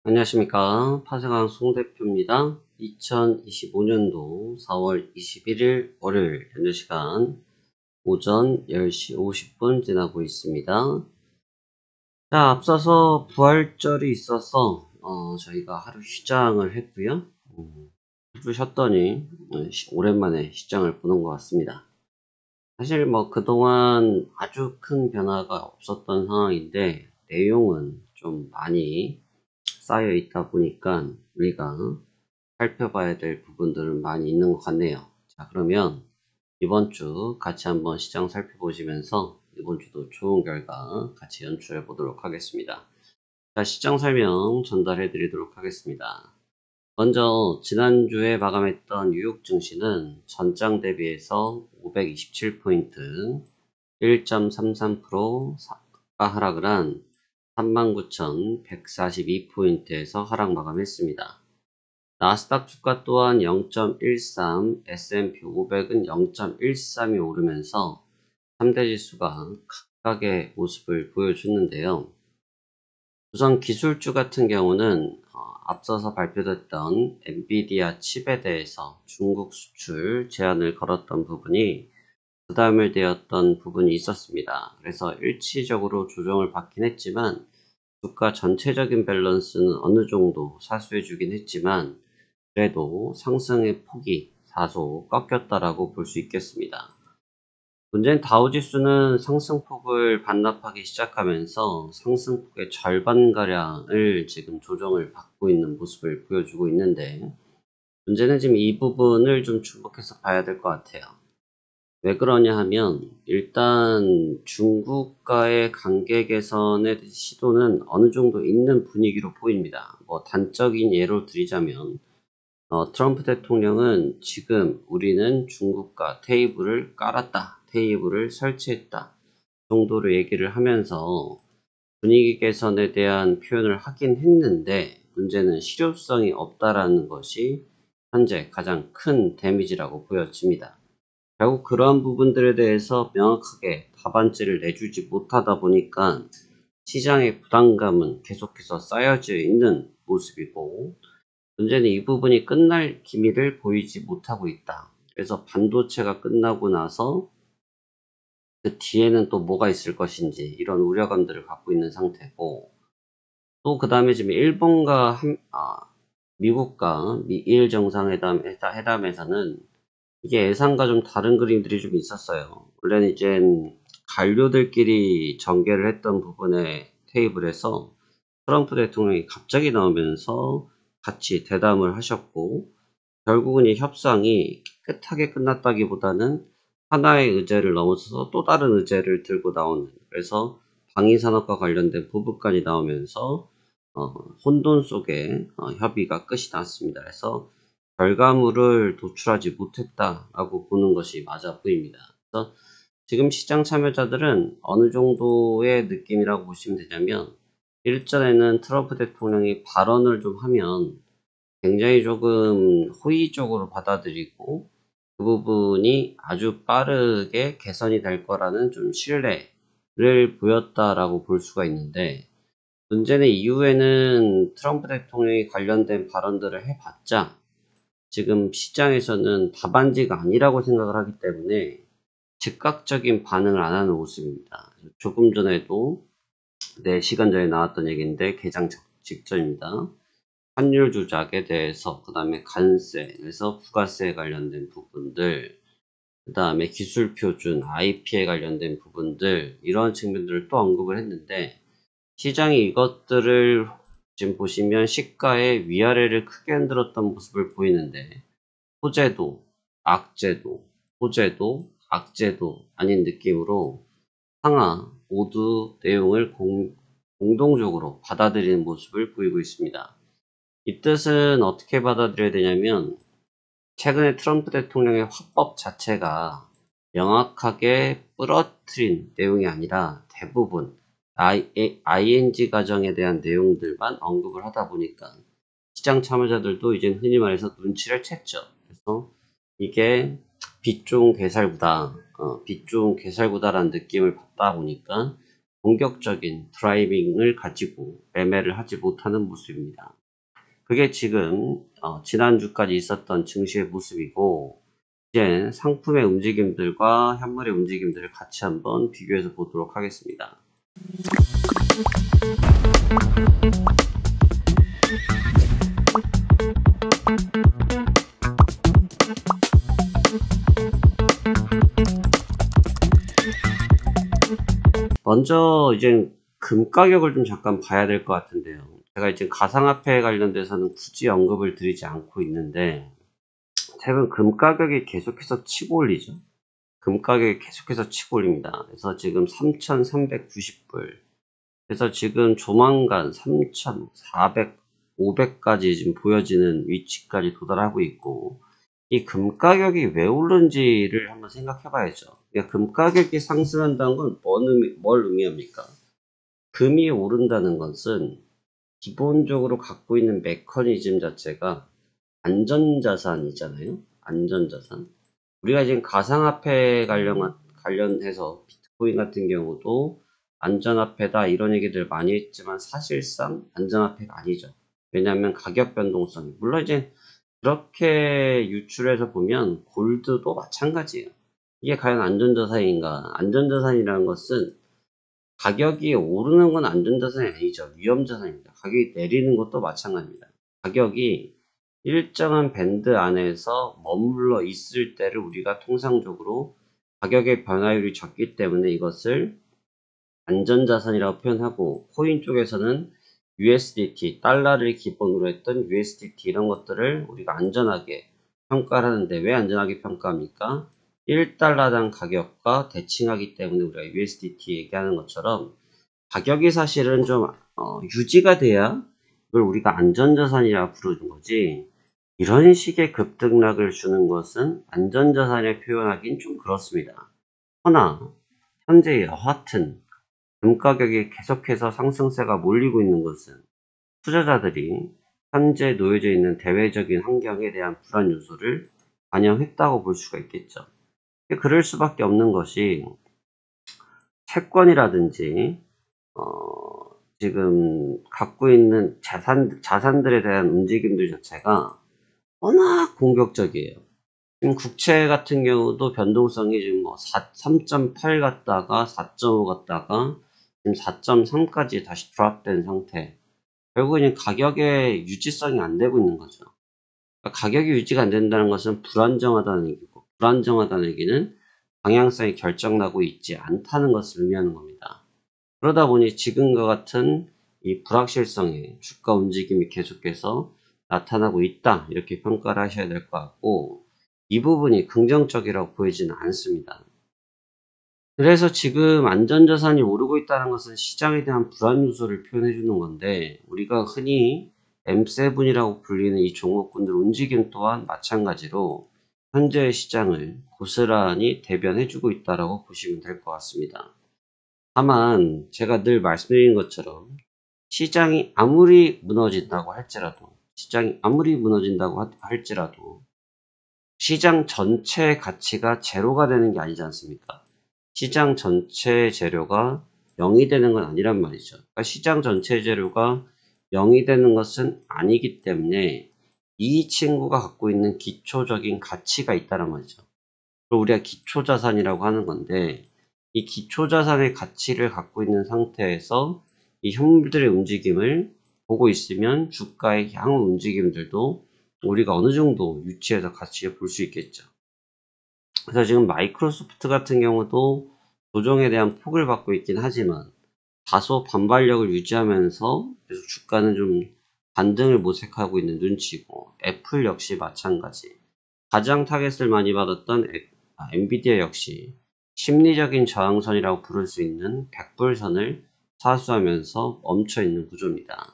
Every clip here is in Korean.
안녕하십니까. 파생강 송대표입니다. 2025년도 4월 21일 월요일 현재 시간 오전 10시 50분 지나고 있습니다. 자, 앞서서 부활절이 있어서 저희가 하루 시장을 했고요. 하루 쉬었더니 오랜만에 시장을 보는 것 같습니다. 사실 뭐 그동안 아주 큰 변화가 없었던 상황인데 내용은 좀 많이 쌓여 있다 보니까 우리가 살펴봐야 될 부분들은 많이 있는 것 같네요. 자, 그러면 이번 주 같이 한번 시장 살펴보시면서 이번 주도 좋은 결과 같이 연출해 보도록 하겠습니다. 자, 시장 설명 전달해 드리도록 하겠습니다. 먼저 지난주에 마감했던 뉴욕 증시는 전장 대비해서 527포인트 1.33% 하락을 한 39,142포인트에서 하락 마감했습니다. 나스닥 주가 또한 0.13, S&P 500은 0.13이 오르면서 3대 지수가 각각의 모습을 보여줬는데요. 우선 기술주 같은 경우는 앞서서 발표됐던 엔비디아 칩에 대해서 중국 수출 제한을 걸었던 부분이 부담을 되었던 부분이 있었습니다. 그래서 일시적으로 조정을 받긴 했지만 주가 전체적인 밸런스는 어느 정도 사수해 주긴 했지만 그래도 상승의 폭이 다소 꺾였다라고 볼 수 있겠습니다. 문제는 다우지수는 상승폭을 반납하기 시작하면서 상승폭의 절반가량을 지금 조정을 받고 있는 모습을 보여주고 있는데 문제는 지금 이 부분을 좀 주목해서 봐야 될 것 같아요. 왜 그러냐 하면 일단 중국과의 관계 개선의 시도는 어느 정도 있는 분위기로 보입니다. 뭐 단적인 예로 드리자면 트럼프 대통령은 지금 우리는 중국과 테이블을 깔았다, 테이블을 설치했다 정도로 얘기를 하면서 분위기 개선에 대한 표현을 하긴 했는데 문제는 실효성이 없다라는 것이 현재 가장 큰 데미지라고 보여집니다. 결국 그러한 부분들에 대해서 명확하게 답안지를 내주지 못하다 보니까 시장의 부담감은 계속해서 쌓여져 있는 모습이고 문제는 이 부분이 끝날 기미를 보이지 못하고 있다. 그래서 반도체가 끝나고 나서 그 뒤에는 또 뭐가 있을 것인지 이런 우려감들을 갖고 있는 상태고 또 그 다음에 지금 일본과 미국과 미일 정상회담에서는 이게 예상과 좀 다른 그림들이 좀 있었어요. 원래는 이제 관료들끼리 전개를 했던 부분의 테이블에서 트럼프 대통령이 갑자기 나오면서 같이 대담을 하셨고 결국은 이 협상이 깨끗하게 끝났다기보다는 하나의 의제를 넘어서서 또 다른 의제를 들고 나오는 그래서 방위산업과 관련된 부분까지 나오면서 혼돈 속에 협의가 끝이 났습니다. 그래서 결과물을 도출하지 못했다라고 보는 것이 맞아 보입니다. 그래서 지금 시장 참여자들은 어느 정도의 느낌이라고 보시면 되냐면 일전에는 트럼프 대통령이 발언을 좀 하면 굉장히 조금 호의적으로 받아들이고 그 부분이 아주 빠르게 개선이 될 거라는 좀 신뢰를 보였다라고 볼 수가 있는데 문제는 이후에는 트럼프 대통령이 관련된 발언들을 해봤자 지금 시장에서는 답안지가 아니라고 생각을 하기 때문에 즉각적인 반응을 안 하는 모습입니다. 조금 전에도 4시간 전에 나왔던 얘기인데 개장 직전입니다. 환율 조작에 대해서 그 다음에 관세, 그래서 부가세에 관련된 부분들 그 다음에 기술 표준, IP에 관련된 부분들 이런 측면들을 또 언급을 했는데 시장이 이것들을 지금 보시면 시가의 위아래를 크게 흔들었던 모습을 보이는데 호재도, 악재도, 호재도, 악재도 아닌 느낌으로 상하 모두 내용을 공동적으로 받아들이는 모습을 보이고 있습니다. 이 뜻은 어떻게 받아들여야 되냐면 최근에 트럼프 대통령의 화법 자체가 명확하게 부러뜨린 내용이 아니라 대부분 ING 과정에 대한 내용들만 언급을 하다 보니까 시장 참여자들도 이제 흔히 말해서 눈치를 챘죠. 그래서 이게 빚 좋은 개살구다, 빚 좋은 개살구다라는 느낌을 받다 보니까 공격적인 드라이빙을 가지고 매매를 하지 못하는 모습입니다. 그게 지금 지난주까지 있었던 증시의 모습이고, 이제 상품의 움직임들과 현물의 움직임들을 같이 한번 비교해서 보도록 하겠습니다. 먼저 이제 금 가격을 좀 잠깐 봐야 될 것 같은데요. 제가 이제 가상화폐 관련돼서는 굳이 언급을 드리지 않고 있는데, 최근 금 가격이 계속해서 치고 올리죠. 금 가격이 계속해서 치고 올립니다. 그래서 지금 3,390불. 그래서 지금 조만간 3,400, 500까지 지금 보여지는 위치까지 도달하고 있고, 이 금 가격이 왜 오른지를 한번 생각해 봐야죠. 그러니까 금 가격이 상승한다는 건 뭘 의미합니까? 금이 오른다는 것은 기본적으로 갖고 있는 메커니즘 자체가 안전자산이잖아요. 안전자산. 우리가 지금 가상화폐 관련해서 비트코인 같은 경우도 안전화폐다 이런 얘기들 많이 했지만 사실상 안전화폐가 아니죠. 왜냐하면 가격 변동성이. 물론 이제 그렇게 유출해서 보면 골드도 마찬가지예요. 이게 과연 안전자산인가? 안전자산이라는 것은 가격이 오르는 건 안전자산이 아니죠. 위험자산입니다. 가격이 내리는 것도 마찬가지입니다. 가격이 일정한 밴드 안에서 머물러 있을 때를 우리가 통상적으로 가격의 변화율이 적기 때문에 이것을 안전자산이라고 표현하고, 코인 쪽에서는 USDT, 달러를 기본으로 했던 USDT 이런 것들을 우리가 안전하게 평가를 하는데, 왜 안전하게 평가합니까? 1달러당 가격과 대칭하기 때문에 우리가 USDT 얘기하는 것처럼 가격이 사실은 좀 유지가 돼야 이걸 우리가 안전자산이라고 부르는 거지, 이런 식의 급등락을 주는 것은 안전자산에 표현하기는 좀 그렇습니다. 허나 현재 여하튼 금 가격이 계속해서 상승세가 몰리고 있는 것은 투자자들이 현재 놓여져 있는 대외적인 환경에 대한 불안 요소를 반영했다고 볼 수가 있겠죠. 그럴 수밖에 없는 것이, 채권이라든지 지금 갖고 있는 자산들에 대한 움직임들 자체가 워낙 공격적이에요. 지금 국채 같은 경우도 변동성이 지금 3.8 갔다가 4.5 갔다가 지금 4.3까지 다시 드랍된 상태. 결국은 가격의 유지성이 안 되고 있는 거죠. 그러니까 가격이 유지가 안 된다는 것은 불안정하다는 얘기고, 불안정하다는 얘기는 방향성이 결정나고 있지 않다는 것을 의미하는 겁니다. 그러다 보니 지금과 같은 이 불확실성의 주가 움직임이 계속해서 나타나고 있다, 이렇게 평가를 하셔야 될 것 같고, 이 부분이 긍정적이라고 보이지는 않습니다. 그래서 지금 안전자산이 오르고 있다는 것은 시장에 대한 불안 요소를 표현해 주는 건데, 우리가 흔히 M7이라고 불리는 이 종목군들 움직임 또한 마찬가지로 현재의 시장을 고스란히 대변해 주고 있다고 보시면 될 것 같습니다. 다만 제가 늘 말씀드린 것처럼 시장이 아무리 무너진다고 할지라도 시장 전체의 가치가 제로가 되는 게 아니지 않습니까? 시장 전체 재료가 0이 되는 건 아니란 말이죠. 그러니까 시장 전체 재료가 0이 되는 것은 아니기 때문에 이 친구가 갖고 있는 기초적인 가치가 있다는 말이죠. 그걸 우리가 기초자산이라고 하는 건데, 이 기초자산의 가치를 갖고 있는 상태에서 이 현물들의 움직임을 보고 있으면 주가의 향후 움직임들도 우리가 어느 정도 유치해서 같이 볼 수 있겠죠. 그래서 지금 마이크로소프트 같은 경우도 조정에 대한 폭을 받고 있긴 하지만 다소 반발력을 유지하면서 계속 주가는 좀 반등을 모색하고 있는 눈치고, 애플 역시 마찬가지. 가장 타겟을 많이 받았던 엔비디아 역시 심리적인 저항선이라고 부를 수 있는 100불선을 사수하면서 멈춰있는 구조입니다.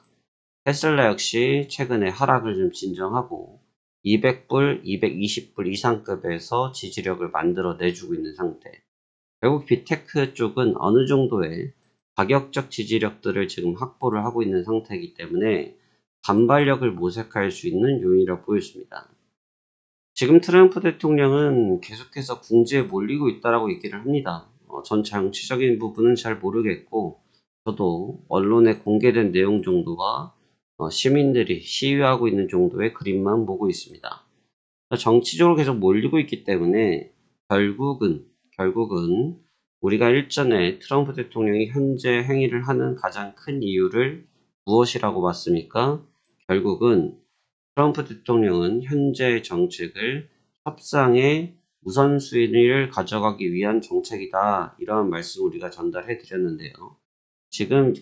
테슬라 역시 최근에 하락을 좀 진정하고 200불, 220불 이상급에서 지지력을 만들어 내주고 있는 상태. 결국 빅테크 쪽은 어느 정도의 가격적 지지력들을 지금 확보를 하고 있는 상태이기 때문에 반발력을 모색할 수 있는 요인이라고 보여집니다. 지금 트럼프 대통령은 계속해서 궁지에 몰리고 있다라고 얘기를 합니다. 전 정치적인 부분은 잘 모르겠고, 저도 언론에 공개된 내용 정도와 시민들이 시위하고 있는 정도의 그림만 보고 있습니다. 정치적으로 계속 몰리고 있기 때문에 결국은 우리가 일전에 트럼프 대통령이 현재 행위를 하는 가장 큰 이유를 무엇이라고 봤습니까? 결국은 트럼프 대통령은 현재의 정책을 협상의 우선순위를 가져가기 위한 정책이다. 이러한 말씀 우리가 전달해 드렸는데요. 지금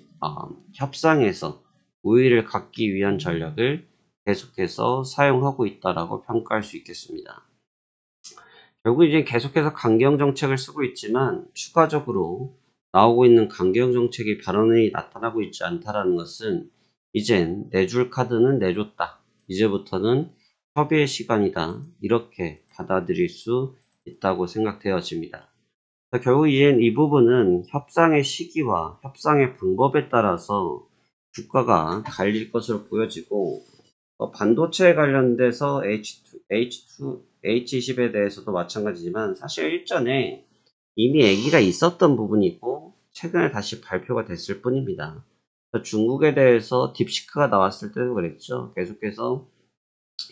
협상에서 우위를 갖기 위한 전략을 계속해서 사용하고 있다라고 평가할 수 있겠습니다. 결국 이제 계속해서 강경 정책을 쓰고 있지만 추가적으로 나오고 있는 강경 정책의 발언이 나타나고 있지 않다라는 것은 이젠 내줄 카드는 내줬다. 이제부터는 협의의 시간이다. 이렇게 받아들일 수 있다고 생각되어집니다. 결국 이 부분은 협상의 시기와 협상의 방법에 따라서 주가가 갈릴 것으로 보여지고 반도체에 관련돼서 H20에 대해서도 마찬가지지만 사실 일전에 이미 얘기가 있었던 부분이고 최근에 다시 발표가 됐을 뿐입니다. 중국에 대해서 딥시크가 나왔을 때도 그랬죠. 계속해서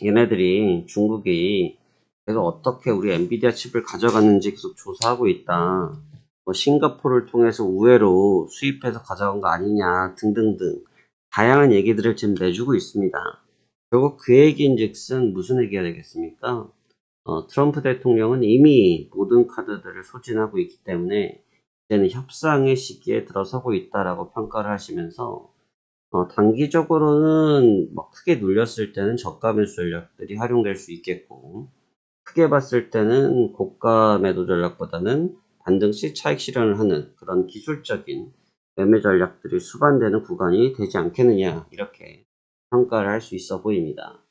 얘네들이 중국이 계속 어떻게 우리 엔비디아 칩을 가져갔는지 계속 조사하고 있다. 싱가포르를 통해서 우회로 수입해서 가져간 거 아니냐 등등등 다양한 얘기들을 지금 내주고 있습니다. 결국 그 얘기인즉슨 무슨 얘기가 되겠습니까? 트럼프 대통령은 이미 모든 카드들을 소진하고 있기 때문에 이제는 협상의 시기에 들어서고 있다라고 평가를 하시면서 단기적으로는 크게 눌렸을 때는 저가 매수 전략들이 활용될 수 있겠고 크게 봤을 때는 고가 매도 전략보다는 반등 시 차익 실현을 하는 그런 기술적인 매매 전략들이 수반되는 구간이 되지 않겠느냐 이렇게 평가를 할 수 있어 보입니다.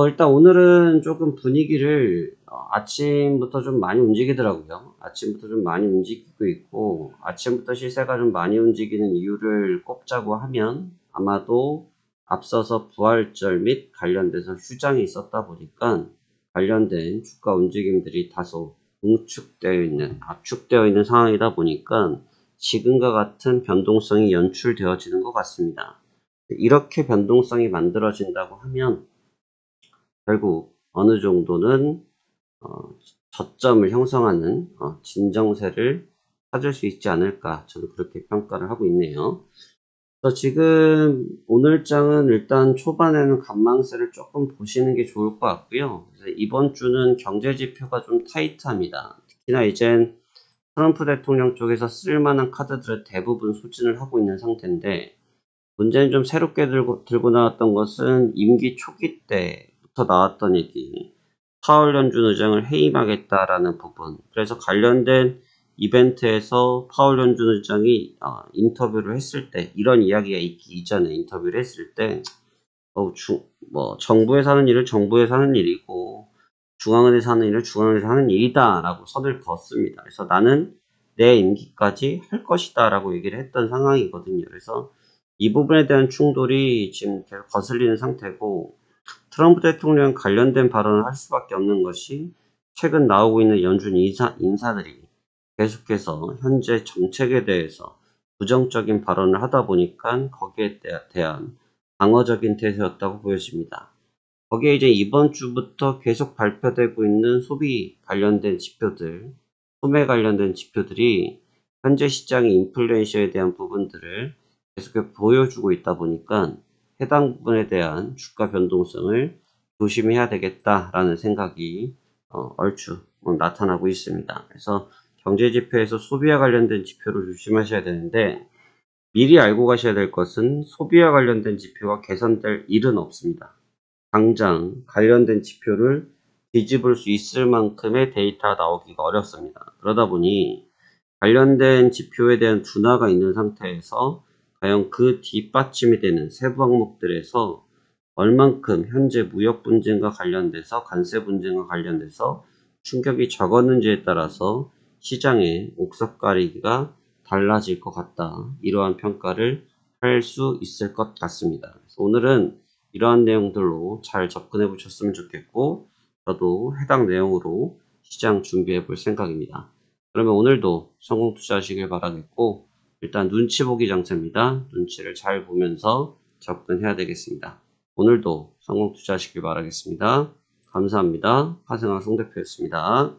일단 오늘은 조금 분위기를 아침부터 좀 많이 움직이더라고요. 아침부터 좀 많이 움직이고 있고 아침부터 시세가 좀 많이 움직이는 이유를 꼽자고 하면 아마도 앞서서 부활절 및 관련돼서 휴장이 있었다 보니까 관련된 주가 움직임들이 다소 압축되어 있는 상황이다 보니까 지금과 같은 변동성이 연출되어지는 것 같습니다. 이렇게 변동성이 만들어진다고 하면 결국 어느 정도는 저점을 형성하는 진정세를 찾을 수 있지 않을까 저는 그렇게 평가를 하고 있네요. 그래서 지금 오늘장은 일단 초반에는 간망세를 조금 보시는 게 좋을 것 같고요. 그래서 이번 주는 경제지표가 좀 타이트합니다. 특히나 이젠 트럼프 대통령 쪽에서 쓸만한 카드들을 대부분 소진을 하고 있는 상태인데 문제는 좀 새롭게 들고 나왔던 것은 임기 초기 때부터 나왔던 얘기. 파월 연준 의장을 해임하겠다라는 부분. 그래서 관련된 이벤트에서 파월 연준 의장이 인터뷰를 했을 때 이런 이야기가 있기 이전에 인터뷰를 했을 때 정부에서 하는 일을 정부에서 하는 일이고 중앙은행에서 하는 일을 중앙은행에서 하는 일이다라고 선을 그었습니다. 그래서 나는 내 임기까지 할 것이다라고 얘기를 했던 상황이거든요. 그래서 이 부분에 대한 충돌이 지금 계속 거슬리는 상태고 트럼프 대통령 관련된 발언을 할 수밖에 없는 것이 최근 나오고 있는 연준 인사들이 계속해서 현재 정책에 대해서 부정적인 발언을 하다 보니까 거기에 대한 방어적인 태세였다고 보여집니다. 거기에 이제 이번 주부터 계속 발표되고 있는 소비 관련된 지표들, 소매 관련된 지표들이 현재 시장의 인플레이션에 대한 부분들을 계속 보여주고 있다 보니까 해당 부분에 대한 주가 변동성을 조심해야 되겠다라는 생각이 얼추 나타나고 있습니다. 그래서 경제지표에서 소비와 관련된 지표를 조심하셔야 되는데 미리 알고 가셔야 될 것은 소비와 관련된 지표가 개선될 일은 없습니다. 당장 관련된 지표를 뒤집을 수 있을 만큼의 데이터가 나오기가 어렵습니다. 그러다 보니 관련된 지표에 대한 둔화가 있는 상태에서 과연 그 뒷받침이 되는 세부 항목들에서 얼만큼 현재 무역 분쟁과 관련돼서 관세 분쟁과 관련돼서 충격이 적었는지에 따라서 시장의 옥석 가리기가 달라질 것 같다. 이러한 평가를 할 수 있을 것 같습니다. 그래서 오늘은 이러한 내용들로 잘 접근해 보셨으면 좋겠고 저도 해당 내용으로 시장 준비해 볼 생각입니다. 그러면 오늘도 성공 투자하시길 바라겠고, 일단 눈치 보기 장세입니다. 눈치를 잘 보면서 접근해야 되겠습니다. 오늘도 성공 투자하시길 바라겠습니다. 감사합니다. 하승환 송 대표였습니다.